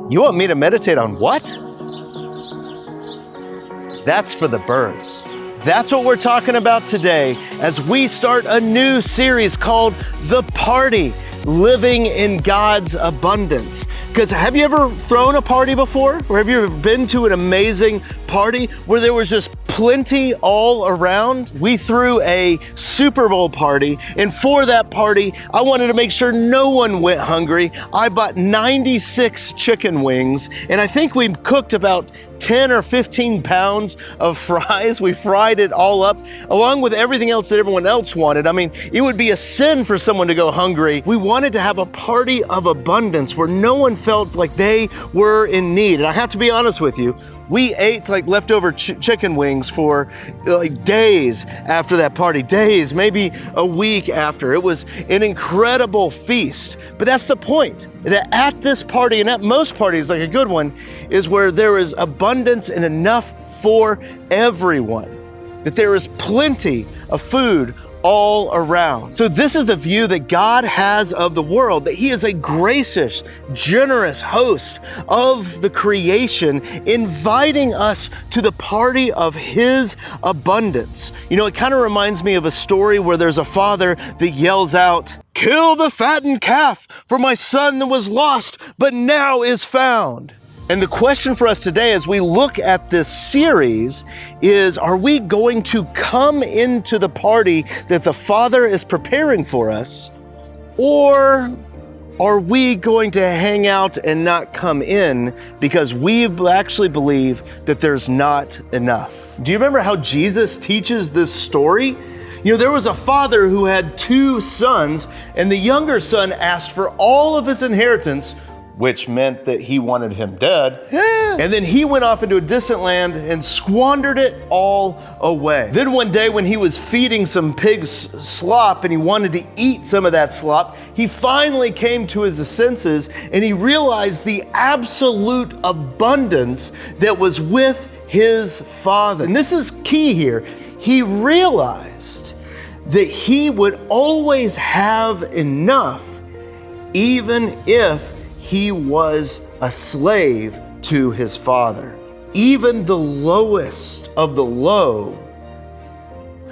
You want me to meditate on what? That's for the birds. That's what we're talking about today as we start a new series called The Party, Living in God's Abundance. Because have you ever thrown a party before? Or have you ever been to an amazing party where there was just plenty all around? We threw a Super Bowl party, and for that party, I wanted to make sure no one went hungry. I bought 96 chicken wings, and I think we cooked about 10 or 15 pounds of fries. We fried it all up, along with everything else that everyone else wanted. I mean, it would be a sin for someone to go hungry. We wanted to have a party of abundance where no one felt like they were in need. And I have to be honest with you, we ate like leftover chicken wings for like days after that party, days, maybe a week after. It was an incredible feast. But that's the point, that at this party and at most parties, like a good one, is where there is abundance and enough for everyone, that there is plenty of food all around. So this is the view that God has of the world, that He is a gracious, generous host of the creation, inviting us to the party of His abundance. You know, it kind of reminds me of a story where there's a father that yells out, "Kill the fattened calf, for my son that was lost, but now is found." And the question for us today as we look at this series is, are we going to come into the party that the Father is preparing for us, or are we going to hang out and not come in because we actually believe that there's not enough? Do you remember how Jesus teaches this story? You know, there was a father who had 2 sons, and the younger son asked for all of his inheritance, which meant that he wanted him dead. And then he went off into a distant land and squandered it all away. Then one day when he was feeding some pigs slop and he wanted to eat some of that slop, he finally came to his senses and he realized the absolute abundance that was with his father. And this is key here. He realized that he would always have enough, even if he was a slave to his father. Even the lowest of the low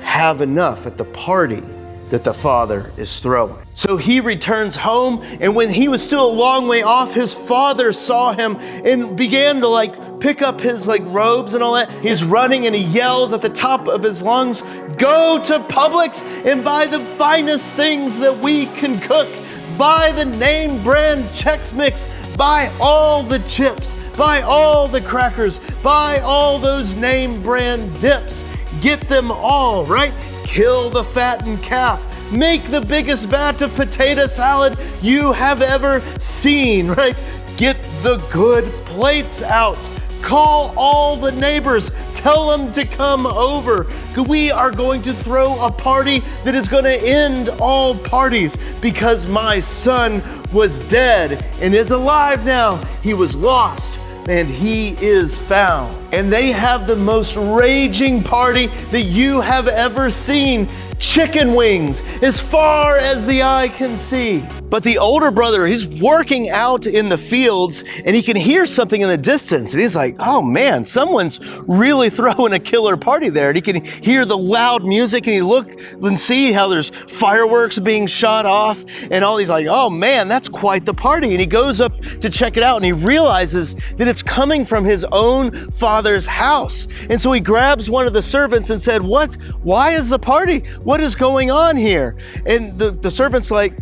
have enough at the party that the father is throwing. So he returns home, and when he was still a long way off, his father saw him and began to pick up his robes and all that. He's running and he yells at the top of his lungs, "Go to Publix and buy the finest things that we can cook. Buy the name brand Chex Mix, buy all the chips, buy all the crackers, buy all those name brand dips. Get them all, right? Kill the fattened calf. Make the biggest vat of potato salad you have ever seen, right? Get the good plates out. Call all the neighbors, tell them to come over. We are going to throw a party that is going to end all parties because my son was dead and is alive now. He was lost and he is found." And they have the most raging party that you have ever seen. Chicken wings as far as the eye can see. But the older brother, he's working out in the fields and he can hear something in the distance. And he's like, "Oh man, someone's really throwing a killer party there." And he can hear the loud music and he look and see how there's fireworks being shot off and all. He's like, "Oh man, that's quite the party." And he goes up to check it out and he realizes that it's coming from his own father's house. And so he grabs one of the servants and said, "What? Why is the party? What is going on here?" And the servant's like,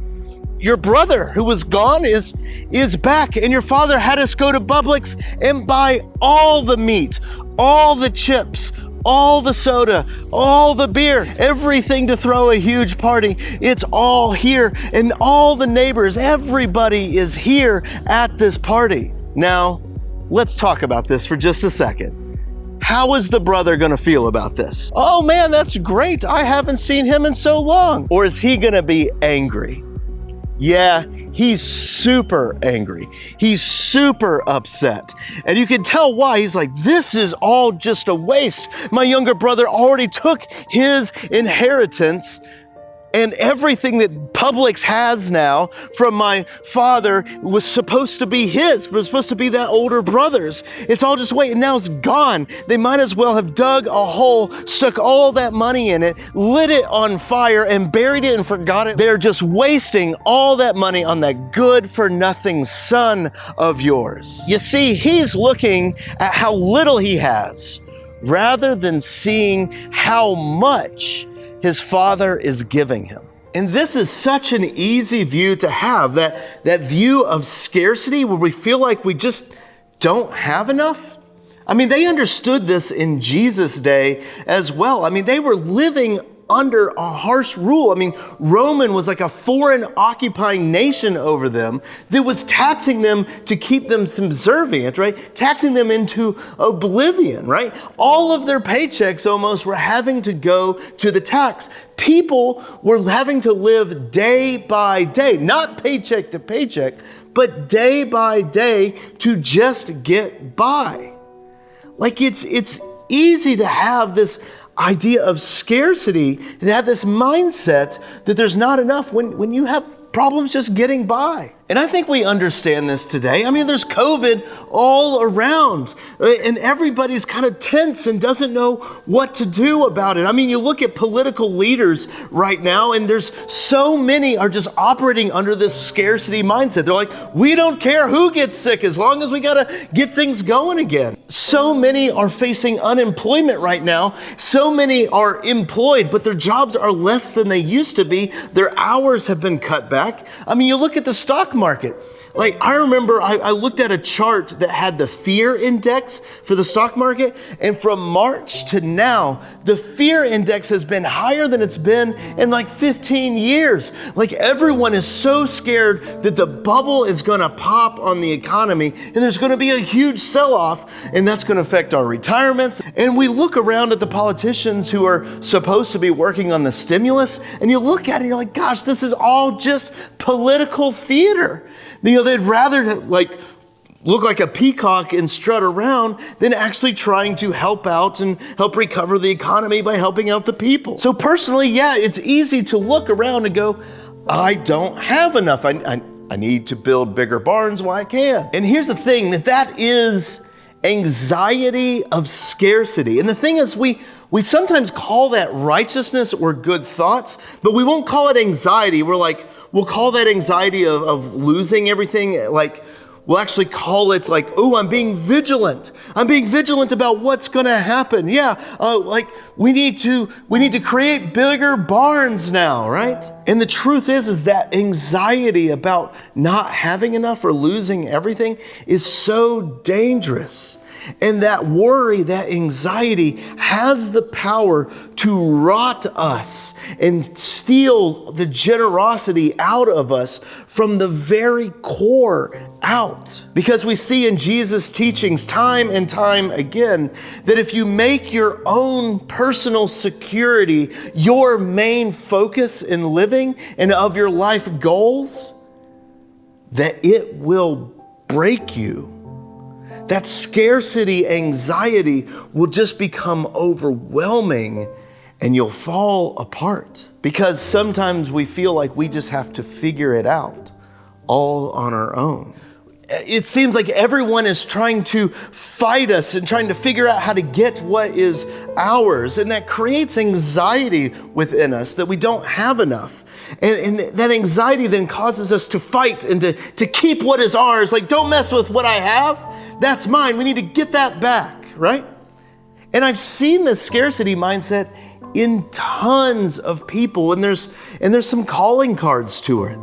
"Your brother who was gone is back, and your father had us go to Publix and buy all the meat, all the chips, all the soda, all the beer, everything to throw a huge party. It's all here, and all the neighbors, everybody is here at this party." Now, let's talk about this for just a second. How is the brother gonna feel about this? "Oh man, that's great. I haven't seen him in so long." Or is he gonna be angry? Yeah, he's super angry. He's super upset. And you can tell why. He's like, "This is all just a waste. My younger brother already took his inheritance And everything that Publix has now from my father was supposed to be his, was supposed to be that older brother's. It's all just waiting, now it's gone. They might as well have dug a hole, stuck all that money in it, lit it on fire and buried it and forgot it. They're just wasting all that money on that good for nothing son of yours. You see, he's looking at how little he has rather than seeing how much his father is giving him. And this is such an easy view to have, that view of scarcity where we feel like we just don't have enough. I mean, they understood this in Jesus' day as well. I mean, they were living under a harsh rule. I mean, Roman was like a foreign occupying nation over them that was taxing them to keep them subservient, right? Taxing them into oblivion, right? All of their paychecks almost were having to go to the tax. People were having to live day by day, not paycheck to paycheck, but day by day to just get by. Like it's easy to have this idea of scarcity and have this mindset that there's not enough when you have problems just getting by. And I think we understand this today. I mean, there's COVID all around and everybody's kind of tense and doesn't know what to do about it. I mean, you look at political leaders right now and there's so many are just operating under this scarcity mindset. They're like, we don't care who gets sick as long as we got to get things going again. So many are facing unemployment right now. So many are employed, but their jobs are less than they used to be. Their hours have been cut back. I mean, you look at the stock market. Like, I remember I looked at a chart that had the fear index for the stock market, and from March to now, the fear index has been higher than it's been in like 15 years. Like, everyone is so scared that the bubble is gonna pop on the economy and there's gonna be a huge sell-off, and that's gonna affect our retirements. And we look around at the politicians who are supposed to be working on the stimulus, and you look at it and you're like, gosh, this is all just political theater. You know, they'd rather like look like a peacock and strut around than actually trying to help out and help recover the economy by helping out the people. So personally, yeah, it's easy to look around and go, I don't have enough. I need to build bigger barns while I can. And here's the thing, that is anxiety of scarcity. And the thing is, we sometimes call that righteousness or good thoughts, but we won't call it anxiety. We'll call that anxiety of losing everything. Like, we'll actually call it like, oh, I'm being vigilant. I'm being vigilant about what's gonna happen. Yeah, like we need to create bigger barns now, right? And the truth is that anxiety about not having enough or losing everything is so dangerous. And that worry, that anxiety has the power to rot us and steal the generosity out of us from the very core out. Because we see in Jesus' teachings time and time again that if you make your own personal security your main focus in living and of your life goals, that it will break you. That scarcity anxiety will just become overwhelming and you'll fall apart. Because sometimes we feel like we just have to figure it out all on our own. It seems like everyone is trying to fight us and trying to figure out how to get what is ours. And that creates anxiety within us that we don't have enough. And that anxiety then causes us to fight and to keep what is ours. Like, don't mess with what I have. That's mine. We need to get that back, right? And I've seen this scarcity mindset in tons of people, and there's some calling cards to it.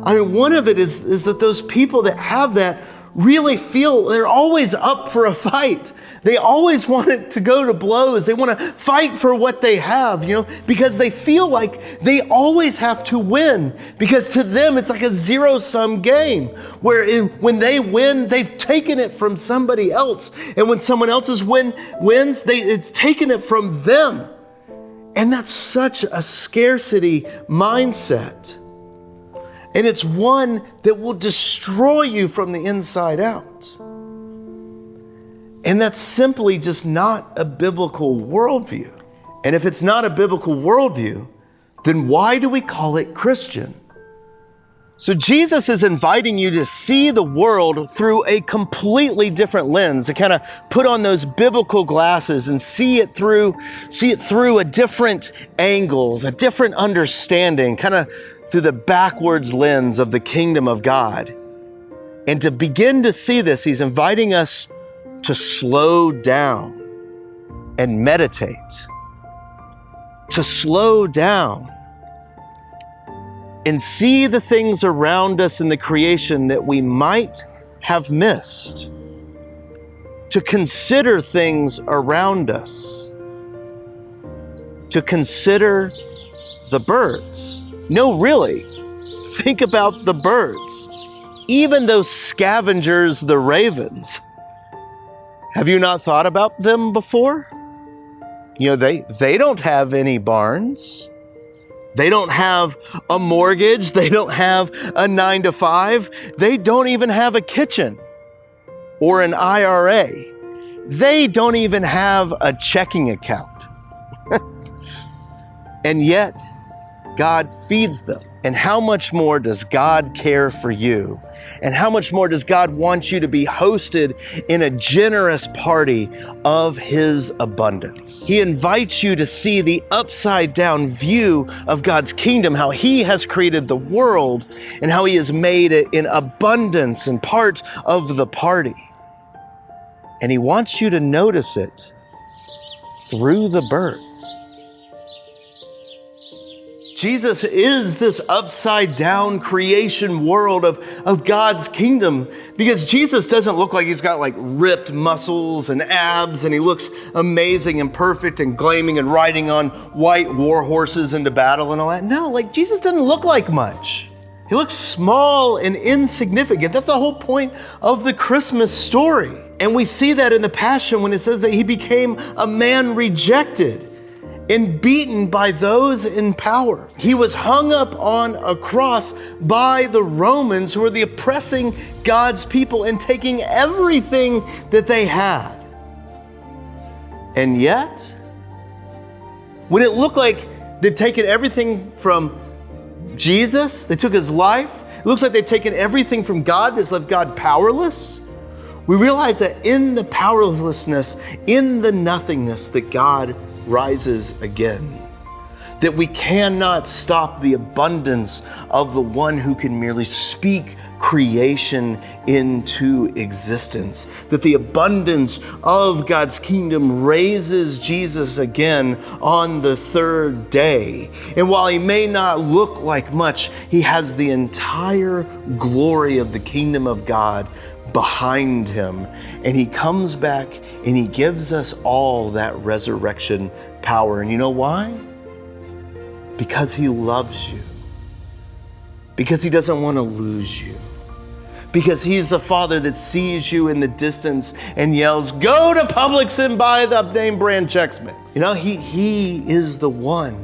I mean, one of it is that those people that have that really feel they're always up for a fight. They always want it to go to blows. They want to fight for what they have, because they feel like they always have to win. Because to them, it's like a zero-sum game where when they win, they've taken it from somebody else. And when someone else's wins, it's taken it from them. And that's such a scarcity mindset. And it's one that will destroy you from the inside out. And that's simply just not a biblical worldview. And if it's not a biblical worldview, then why do we call it Christian? So Jesus is inviting you to see the world through a completely different lens, to kind of put on those biblical glasses and see it through a different angle, a different understanding, kind of through the backwards lens of the kingdom of God. And to begin to see this, he's inviting us to slow down and meditate, to slow down and see the things around us in the creation that we might have missed, to consider things around us, to consider the birds. No, really, think about the birds, even those scavengers, the ravens. Have you not thought about them before? You know, they don't have any barns. They don't have a mortgage. They don't have a 9-to-5. They don't even have a kitchen or an IRA. They don't even have a checking account. And yet, God feeds them. And how much more does God care for you? And how much more does God want you to be hosted in a generous party of His abundance? He invites you to see the upside down view of God's kingdom, how He has created the world and how He has made it in abundance and part of the party. And He wants you to notice it through the birds. Jesus is this upside down creation world of God's kingdom, because Jesus doesn't look like he's got like ripped muscles and abs and he looks amazing and perfect and gleaming and riding on white war horses into battle and all that. No, like Jesus doesn't look like much. He looks small and insignificant. That's the whole point of the Christmas story. And we see that in the Passion when it says that he became a man rejected and beaten by those in power. He was hung up on a cross by the Romans, who were the oppressing God's people and taking everything that they had. And yet, when it looked like they'd taken everything from Jesus, they took his life, it looks like they've taken everything from God that's left God powerless, we realize that in the powerlessness, in the nothingness, that God rises again. That we cannot stop the abundance of the one who can merely speak creation into existence. That the abundance of God's kingdom raises Jesus again on the third day. And while he may not look like much, he has the entire glory of the kingdom of God behind him, and he comes back and he gives us all that resurrection power. And you know why? Because he loves you. Because he doesn't want to lose you. Because he's the Father that sees you in the distance and yells, "Go to Publix and buy the name brand Chex Mix." You know, he is the one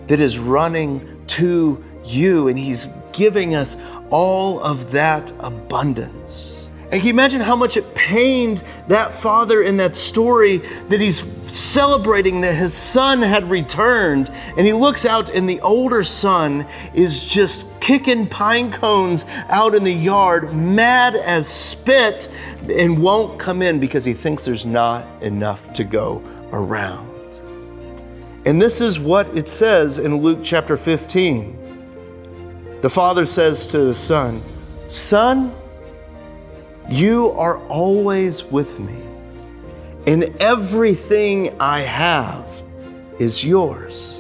that is running to you, and he's giving us all of that abundance. And can you imagine how much it pained that father in that story that he's celebrating that his son had returned, and he looks out and the older son is just kicking pine cones out in the yard, mad as spit, and won't come in because he thinks there's not enough to go around. And this is what it says in Luke chapter 15. The father says to his son, "Son, you are always with me, and everything I have is yours."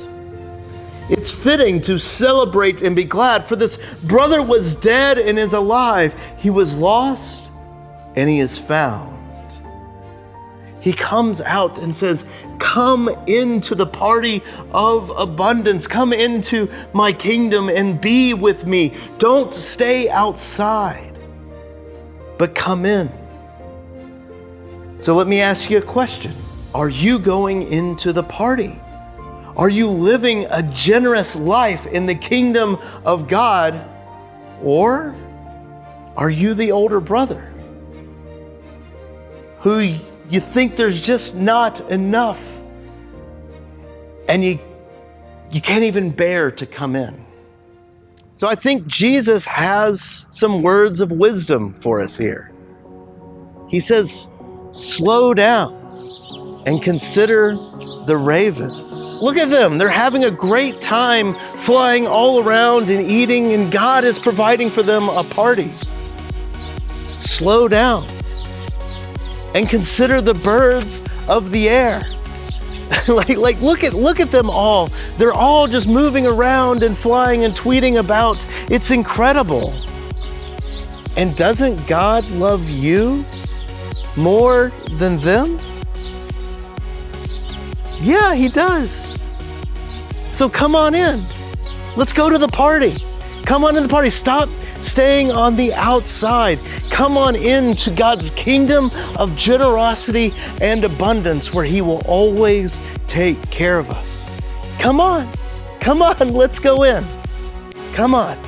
It's fitting to celebrate and be glad, for this brother was dead and is alive. He was lost and he is found. He comes out and says, "Come into the party of abundance. Come into my kingdom and be with me. Don't stay outside, but come in." So let me ask you a question. Are you going into the party? Are you living a generous life in the kingdom of God? Or are you the older brother who you think there's just not enough, and you can't even bear to come in. So I think Jesus has some words of wisdom for us here. He says, slow down and consider the ravens. Look at them. They're having a great time flying all around and eating, and God is providing for them a party. Slow down and consider the birds of the air. like look at them all. They're all just moving around and flying and tweeting about. It's incredible. And doesn't God love you more than them? Yeah, he does. So come on in. Let's go to the party. Come on in the party. Stop staying on the outside. Come on into God's kingdom of generosity and abundance, where he will always take care of us. Come on, let's go in. Come on.